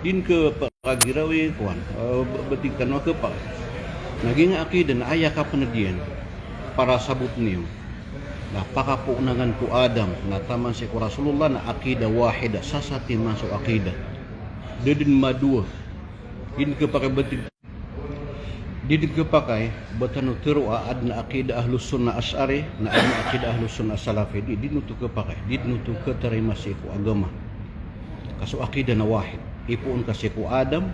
din ke pagirawi kuan betikan wa ke pa naging akidah na aya ka penedian para sabut niyo na pakapunangan ku Adam na taman si ku Rasulullah na akidah wahida sasati masuk akidah dedin madua din ke pakai betik din ke pakai betanu terua adna akidah ahlus sunnah asy'ari na adna akidah ahlus sunnah salafi di nutu ke pakai di nutu ke terima si ku agama kasu akidah na wahid ipuun kasi ku Adam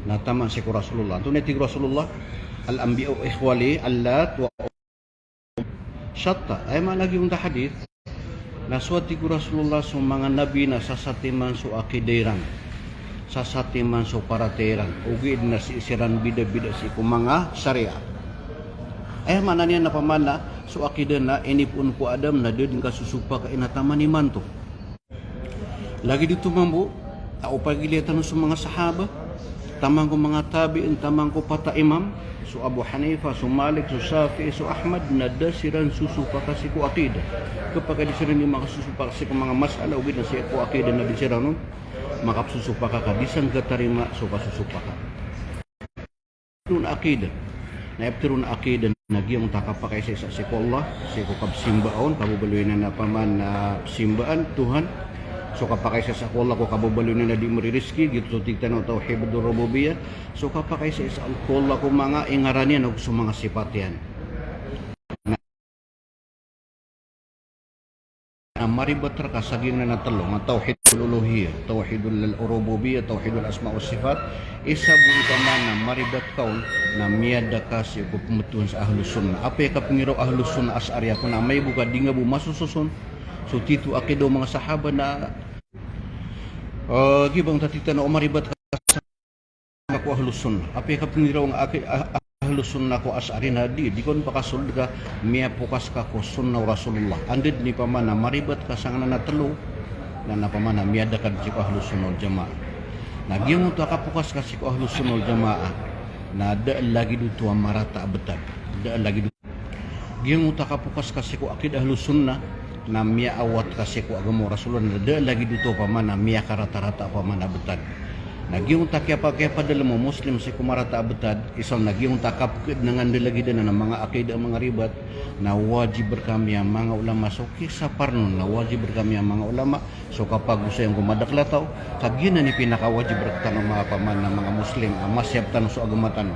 na taman si ku Rasulullah tu neti Rasulullah al anbiya ikhwali allat wa syatta ay lagi unta hadis na suati ku Rasulullah so mga nabi na sasati man so akidairan sasati man so parateran ugi na si isiran bida-bida si ku mga syariah ay mana niya na pamana so akidah na inipun ku Adam na din kasusupa ka inataman ni manto lagi dito mambu au pagilitan sa mga sahaba tamang ko mga tabi'in tamang ko pata imam so Abu Hanifa so Malik so Shafi'i so Ahmad nadasiran susupa kasi ko akidah kapag disiran ni mga susupa kasi ko mga masala ugid na siya ko akidah na disiran nun makapsusupa ka disang katarima so kasusupa ka turun akidah na turun akidah nagyang takapakay sa isa ko Allah sa ko kabsimbaon kabubaluin na paman na simbaan Tuhan so kapakay sa Allah ko kababalo na di mo rizki gitu tigtan o tauhid rububiyah so kapakay sa Allah ko mga ingaran yan o sa mga sifat yan na maribat kasaging na natalo nga tauhidul uluhiyah tauhidul rububiyah tauhidul asma wa sifat isa buli pa man na maribat kaun na miyada kasi ko pumutuhan sa ahlus sunnah apa ya kapangiro ahlus sunnah asy'ari ko na may buka di nga bu masususun so titu akido mga sahaba na gibang tatitan na umaribat ka ko ahlus sunnah apa ka piniraw ang ahlus sunnah ko asy'ari na di kon pakasul ka miya pukas ka ko sunnah Rasulullah andid ni pamana maribat ka sang na telu na napamana miya da ka si ko ahlus sunnah jamaah na giyong to ka pukas ka si ko ahlus sunnah jamaah na da lagi dutu marata abatan da lagi giyong to ka pukas ka si ko akidah ahlus sunnah na miya awat kasi ko agamo Rasulullah na da lagi dito pa man na miya karata-rata pa man abetad nagyong takya dalam mo muslim si kumarata abetad isang nagyong takap dengan lagi din na mga akidah mga ribat na wajib berkami ang mga ulama so kisa parnon na wajib berkami ang mga ulama so kapag gusto yung kumadaklataw kagina ni pinakawajib berkatan mga paman na mga muslim masyap tanong so agamatan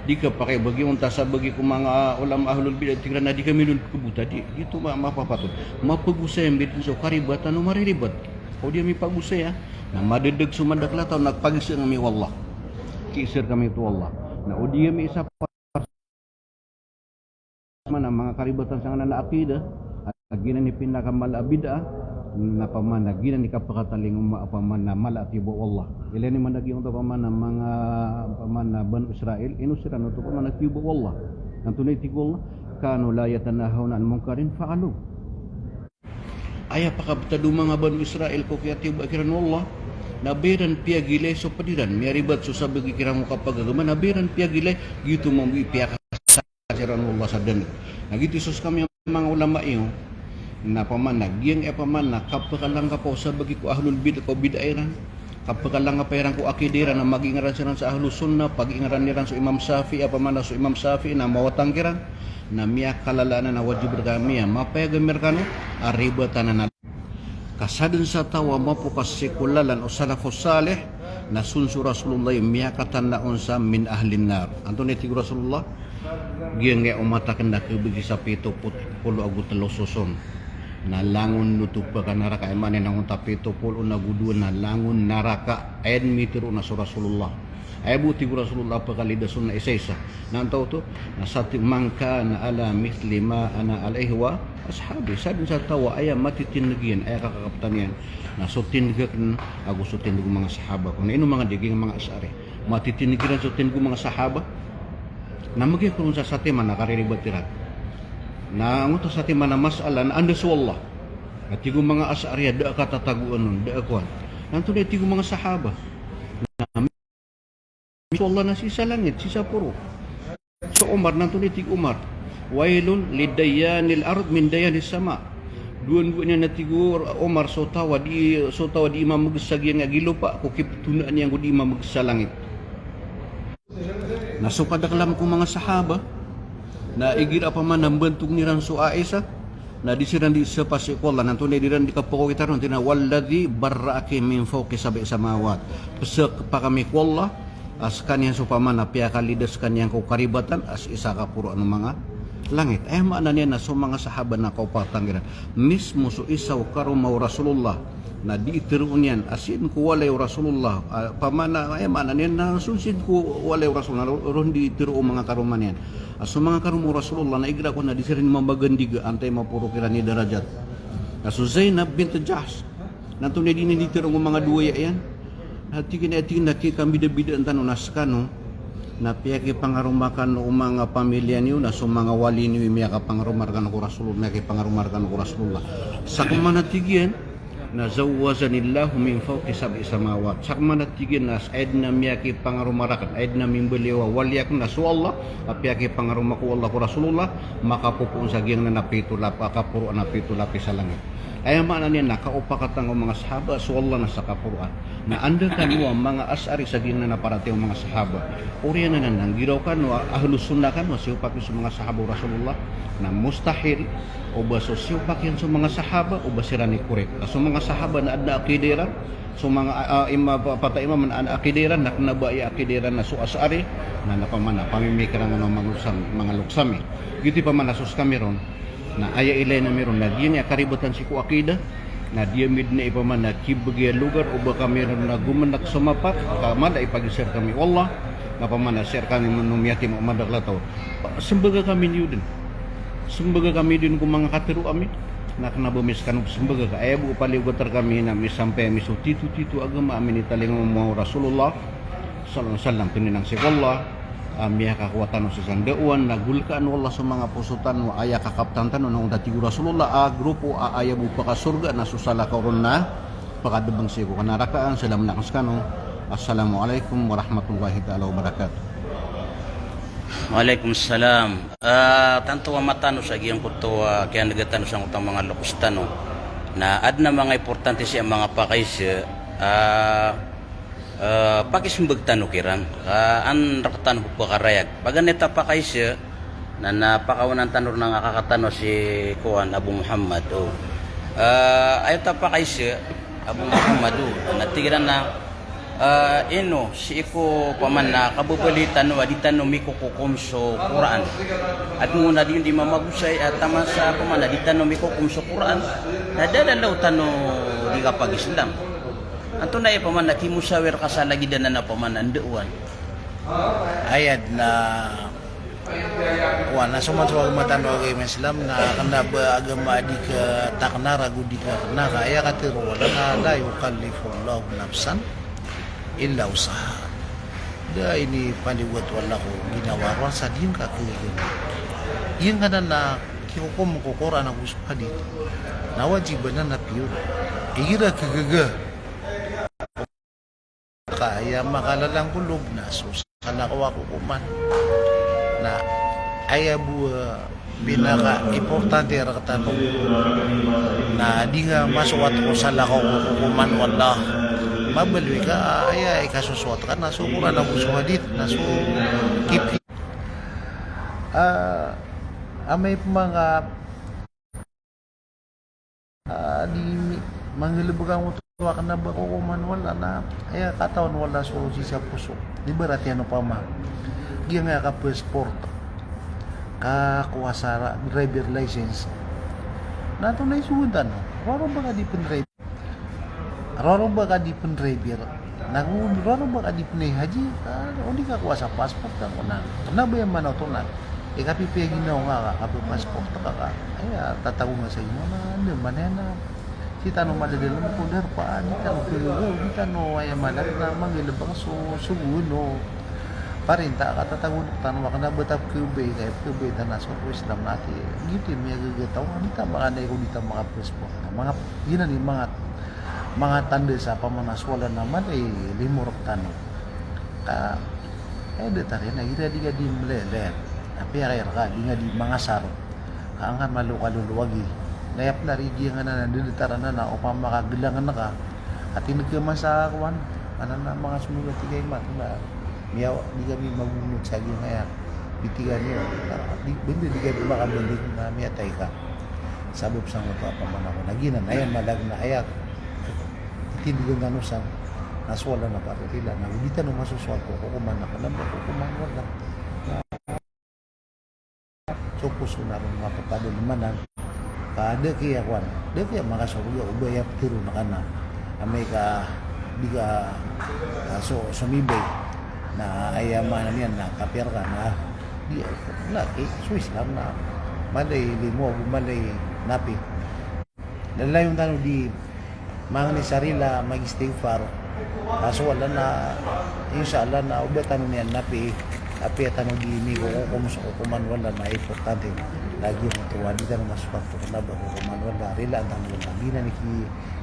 di ka pakai bagi unta sa bagi ko mga ulama ahlul bidah tingran na di kami lul kebuta di itu mapapatod mapagusay ang bitin so karibatan no mariribat o dia mi pagusay na madedeg sumandak lataw nagpagisir kami wallah kisir kami tu Allah na o dia mi isa mana mga karibatan sa na akidah at gina ni pinakamal bidah na pamana gina ni kapakataling pamana malati bo Allah ilani managi unta pamana mga pamana ban Israel inusiran unta pamana tibo Allah nantunay tigo Allah kanu la yatanahawna an munkarin fa'alu aya pakabtadu mga ban Israel ko kaya tibo akiran Allah nabiran piagile so padiran miaribat so sabagi kiramo kapag agama nabiran piagile gitu mo ipiaka sa Allah sa dan nagiti sus kami mga ulama iyo na pamanag yang pamanag kapakalang ka po sa bagi ko ahlul bidah ko bidairan kapakalang ka pairan ko akidiran na magingaran siran sa ahlus sunnah pagingaran niran so Imam Syafi'i pamanag so Imam Syafi'i na mawatang kiran na miya kalalana na wajib berkami mapayagamir kanu aribatan na kasadun sa tawa mapukas sikulalan o salafus salih na sunsu Rasulullah miya katan na unsa min ahlin nar antun iti Rasulullah giyang nga umatakan na kubigi sa pito pulo agu telo susun na langun nutup ka naraka emane nang tapito pulo na gudu na langun naraka ayan mitiro na sa Rasulullah ay buti ko Rasulullah pakalidasun na isa-isa nantaw to na sati mangka na ala misli ma ana alaihwa ashabi sadin sa tawa ay matitindigan ay kakaptan yan na sutindigan ako sutindig mga sahaba kung ino mga diging mga asy'ari matitindigan sutindig mga sahaba na magiging sa sati man nakariribat tirat na ang sa sati man na mas'ala na andas wallah at yung mga asy'ari da ka tataguan nun da akuan nanto na yung mga sahaba na wallah na sisa langit sisa puro so Umar nanto ni tig Umar wailun lidayyanil ard min dayanis sama Duan niya natigur Omar sotawa di imam magsagi nga gilupa ko kiptunaan niya ko di imam magsalangit. Nasukadaklam ko mga sahaba na igira pa man ang bantog ni Ransu Aisa na di siran di sa pasikola nanto na diran di kapoko kita ron tina walladhi barra'aki min fawqi sab'i samawat pesak pa kami ko Allah as kanyan supamana piya kalidas kanyan ko karibatan as isa ka puro ano mga langit. Maana niya na so mga sahaba na kaupatanggiran mismo so isaw karumaw Rasulullah na di itiruon yan asin ko walay Rasulullah pamana maana niya na sunsin ko walay Rasulullah ron di itiruon mga karuman yan so mga karumaw Rasulullah na igra ko na di sirin mabagandiga antay mapuro kira ni darajat so Zainab bint Jahsh nanto na di itiruon mga duwaya yan hati na kami bida-bida ang tanong naskano na piyaki pangarumakan o mga pamilya niyo na so mga wali niyo miyaka pangarumarkan ko Rasulullah miyaki pangarumarkan ko Rasulullah sa kumanatigyan na zawwazanillahu min fawqi sab'i samawat sa kumanatigyan na aid na miyaki pangarumarakan aid na mimbaliwa waliyak na so Allah piyaki pangarumako Allah ko Rasulullah makapupun sa giyang na napitulap akapuro na pitulapi sa langit. Ay maana niya nakaupakatang ang mga sahaba so Allah na sa kapuruan na anda kanwa mga asari sa gina na parati ang mga sahaba uriya na nang giraw kanwa ahlus sunnah kanwa siupak sa mga sahaba Rasulullah na mustahil o ba so siupak yan sa mga sahaba o ba sira ni kurek so mga sahaba na adna akidiran so mga imam na akidiran na kanabai akidiran na so asari na napamana pamimikaran ng mga luksami giti pa man asus kami ron na aya ilay na meron na diyan niya karibatan si ku akida na dia mid na ipaman na kibagya lugar o baka meron na gumanak sumapat kamada ipag-share kami wallah na paman na share kami manumiyati mo madaklataw sembaga kami niyo din sembaga kami din kung mga katiro kami na kanabumis kanong sembaga ka ay bu paligotar kami na misampai miso titu agama amin italing mo Rasulullah sallallahu alaihi wasallam tininang si wallah miya kakuwatan sa sandauan nagulkaan wala sa mga pusutan wa aya kakaptantan nung dati Rasulullah grupo aya bu pa ka surga na susala karon na pakadubang sigo kanarakaan salam na kaskano assalamualaikum warahmatullahi taala wabarakatuh. Waalaikumsalam. Tanto matano sa giyang kuto kaya nagatan sa utang mga lokustano na adna mga importante siya mga pakais pakisumbag tano kirang an rakatan po karayag paganeta pakais na napakawanan tanor ng kakatano si Kuan Abu Muhammad ayo ta pakais Abu Muhammad natigiran na ino si iko paman na kabubalitan no aditano miko kukumso Quran at muna din di mamagusay at tama sa paman aditano miko kumso Quran nadadalaw tano di kapag Islam anto na paman na kimusawir ka sa lagidan na paman anduan ayat na wana sumatwa matano kay Islam na kana ba agama di ka taknara gudi ka na kaya katiro wala na la yukallifullahu nafsan illa usaha da ini paniwat wala ko ginawa sa din ka kaya yung kana na kihukom ko Quran ang usaha dito na wajiban na pure igira kagaga kaya makalalang kulog na susana ko ako kuman na ay pinaka importante ra tanong na di nga masuwat ko sa lakaw kuman wala mabaloy ka ay kasuswat ka na sumura na buso hadit na so keep may mga di mangilubugan mo tuwa ka na ba ko kuman wala na ay katawan wala so sa puso di ba rati ano pa ma giya nga ka passport ka kuwasara driver license nato na isudan raro ba ka di pen driver raro ba ka di pen driver raro ba ka di pen haji hindi ka kuwasa passport ka kuna ba yung manaw to na ikapipigin na nga ka passport ka ay tatago nga sa inyo na manena si tanong madadala mo po dar pa di tanong kulugo di tanong ay malat na mangilabang suguno parinta ka tatago tanong ka na batap kubay kaya kubay na nasa ko Islam natin gitu may gagataw hindi ta mga na kung dito mga passport mga yun ni mga tanda sa pamanaswala naman limurok tanong detarin na gira di ka di mlelen tapi akhir ka di nga di mga saro kaangan malukaluluwagi layap na rigi nga na nandilitaran na upang makagalangan na ka at inagkaman sa kuwan na mga sumulat tigay mat na miyaw di kami magunod sa gingaya bitigan niyo di kami makabalik na miyatay ka sabab sa mga paman ako naginan ayan malag na ayak itindigan nga nusang naswala na parutila na hindi tanong masuswal ko kukuman na kalamba kukuman wala so puso na rin mapapadol manan kada kaya kwan dati mga sabuya ubaya tiro na kana amay ka di ka so sumibay na ayaman na yan na kapir ka na di laki Swiss lang na malay limo malay napi lalay yung tanong di mga ni sarila mag-istighfar kaso wala na inshallah na ubay tanong niyan napi tapi tanong di mi ko kuman wala na importante lagi mo tuwa di tanong masukap ko na ba kuman wala rila tanong lagi na ni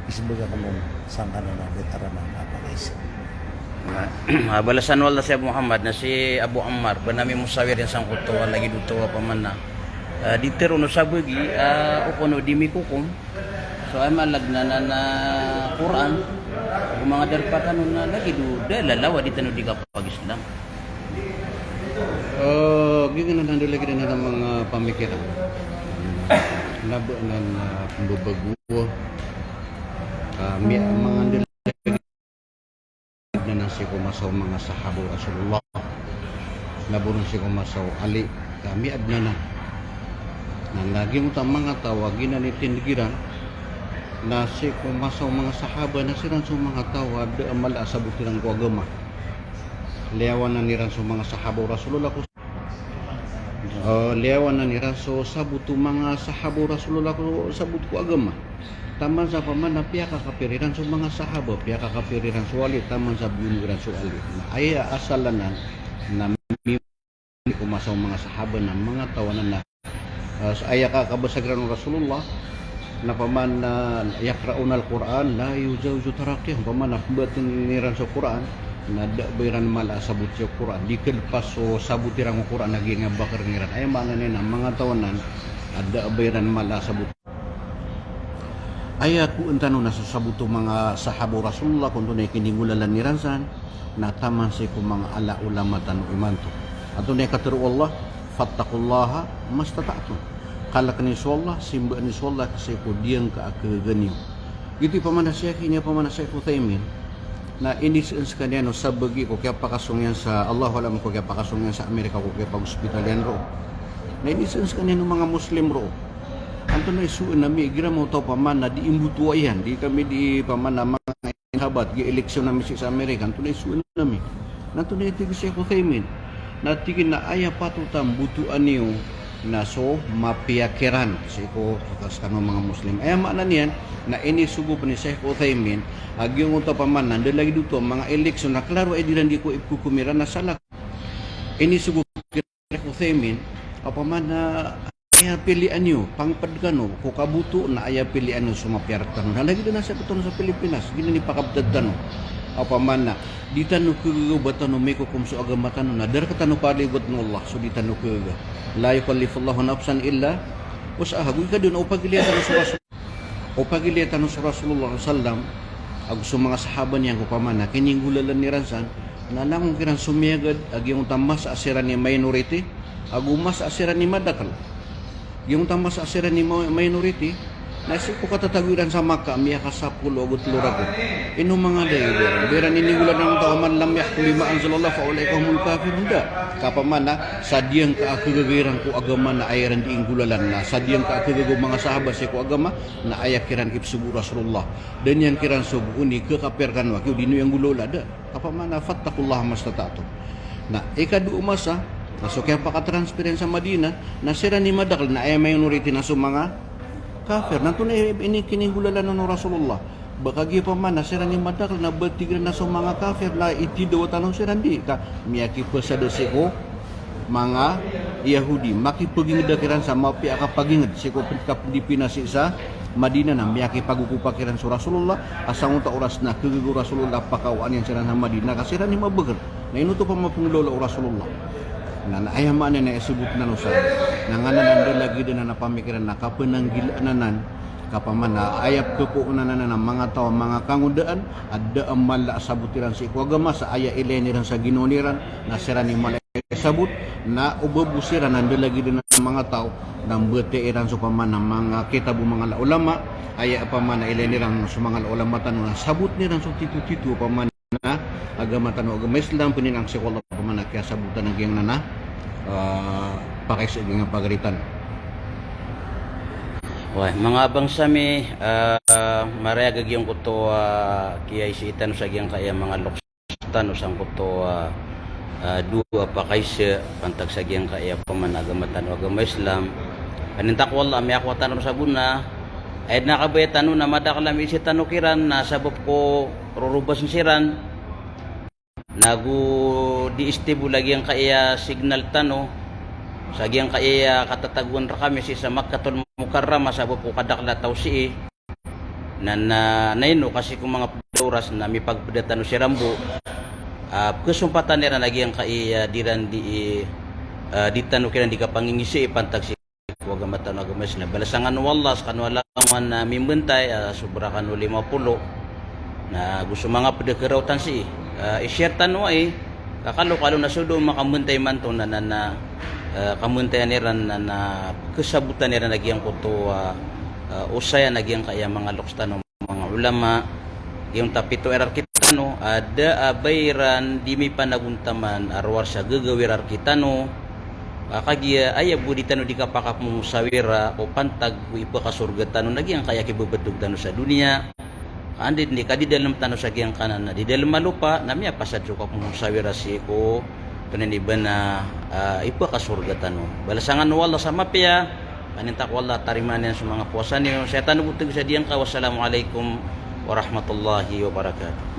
isbaga kamo sangka na veteran na napakais balasan wala si Abu Muhammad na si Abu Ammar banami musawir yang sangkut tuwa lagi dutuwa pamanna di tero no sabagi ukono di mikukum so ay malagna na Quran kung mga darpatan na lagi do lalawa di tanu di kapag Islam Gigana nando lagi na ng mga pamikiran nabo na pambabago mga na nasi kumasaw mga sahabo Rasulullah naburong si kumasaw Ali kami adna na lagi mo mga tawagin na nitindigiran nasi kumasaw mga sahaba na siran sa mga tawad amal asabot nilang kuagama liawan na niran sa mga sahabo Rasulullah ko liawan na niran so sabot mga sahabo Rasulullah ko sabot ko agama taman sa paman na piyaka kapiriran sa mga sahaba piyaka kapiriran sa wali taman sa binuran sa wali na aya asalanan na kumasaw mga sahaba na mga tawanan na aya ka kabasagran ng Rasulullah na paman na yakraun al-Quran la yujawju tarakih paman na batin niran sa Quran na bayran mala sabut sa Quran dikelpas so sabutirang Quran lagi nga bakar niran ay mana na mga tawanan ada bayran mala sabut ayat ku entano na sasabuto mga sahabo Rasulullah kung tunay kiningulalan ni Ransan na taman si ku mga ala ulama tanu imanto ato na kataru Allah fattaqullaha mastata'tum kalak ni Allah simba ni Allah kasi ku diang ka akaganiw gitu pamana siya kinya pamana siya Uthaymin na inisens kanya no sabagi ko kaya pakasungyan sa Allah alam ko kaya pakasungyan sa Amerika ko kaya pag-hospitalian ro na inisens kanya no mga Muslim ro anto na isuon nami gira mo to paman na di imbutuayan di kami di paman na mga habat gi eleksyon nami sa Amerika anto na isuon nami nanto na iti siya ko Uthaymin na tigin na aya patutam butuan niyo na so mapiyakiran kasi ko kakas kano mga Muslim ay maana niyan na inisugo pa ni Sheikh Uthaymin agyong unta paman nando lagi dito mga eleksyon na klaro ay dilan di ko ikukumira na salak inisugo Sheikh Uthaymin apaman na aya pilian nyo pangpadgano ko kabuto na aya pilian nyo sumapiyartan na lagi na sa beton sa Pilipinas gina ni pakabdadano apaman na di tanu kagubatan no may kukumso agamatan na dar katano palibot ng Allah so di tanu kaga la yukallifullahu nafsan illa usaha gud kadun o pagiliatan sa Rasulullah sallam ag sa mga sahaba niya ko paman na kining gulalan ni Ransan na nang kiran sumiyagad ag yung tamas asiran ni minority ag umas asiran ni madakal yung tamas asiran ni minority nasi ko katatawiran sa Makkah miya kasapulo agot lurago ino mga dayo beran inigulan ng tawaman lam yahkuli ma anzalallah fa ulai kahumul kafirun da kapaman na sadyang kaakagagirang ko agama na ayaran di ingulalan na sadyang kaakagago mga sahabat sa ko agama na ayakiran ipsubu Rasulullah dan yang kiran subu uni kekapirkan wakil dinu yang gulola da kapaman na fattakullah mastata'tum na ikadu umasa nasok yang pakatransparan sa Madinah na sira ni madakal na ay minority na sa mga kafir nanto na ini kinigulalan ng Rasulullah baka gi pa man nasira ni madakal na batigran na sa mga kafir la itidaw tanong sirandi ka miyaki pasada siko mga Yahudi makipagingid kiran sa mapi akapagingid siko pinasi sa Madinah na miyaki pagukupakiran sa Rasulullah asang unta oras na kagago Rasulullah pakawaan yang sira sa Madinah kasira ni mabagar na inuto pa mapunglola Rasulullah na ayaman na isubot na nusa na nga nananda lagi din na napamikiran na kapananggilanan kapamana ayap kepuunan na mga tao mga kangudaan ada mala sabutiran si agama sa aya ileniran sa ginoniran na sirani mala sabut na ubabusiran nanda lagi din ng mga tao ng beteiran sa pamana mga kitabu mga ulama aya pamana ileniran sa mga ulama tanong na sabut niran sa titu-titu pamana agama tanong agama Islam pininang si Allah pamana kaya sabutan ng giyang nana pakai sa giyang pagaritan. Wah, mga abang sami marayag yung kuto kaya isitan sa giyang kaya mga lokstan usang kuto dua pa kaysa pantag sa giyang kaya pamanagama agama Islam kanintak wala may ako tanong sa buna ay nakabay tanong na madakalam isi tanukiran na sabab ko rurubas siran nagu di istibu lagi ang kaya signal tano sa giyang kaya katataguan ra kami sa Makkatul Mukarramah sabab ko kadakla tawsi na naino kasi kung mga oras na may pagpadatan si Rambo kesumpatan nila lagi ang kaya diran di tanu kiran di kapangingisi pantag si agama tanu agama Islam balasangan wallah kanwalaman na mimbentay sobra kanu 50 na gusto mga pagdekerautan si i-share tanu ay kakalo na sudo makambentay man to na kamuntayan nila na kesabutan nila lagi ang kuto usaya lagi ang kaya mga lokstan mga ulama yung tapito erar kita no ada bayran di mi panaguntaman arwar sa gagawirar kita no kagia aya budi tanu di kapakap mo sawira o pantag ipa ka surga tanu lagi ang kaya kibabadug tanu sa dunia andi di kadi dalam tanu sa giyang kanan di dalam malupa namya pasad ko mo sawira si ko peneniban na ipa ka surga tanu balasangan wala sa mapya kanintak wala tarimanan sa mga puasa niyo saya tanu butug sa diyang ka wassalamualaikum warahmatullahi wabarakatuh.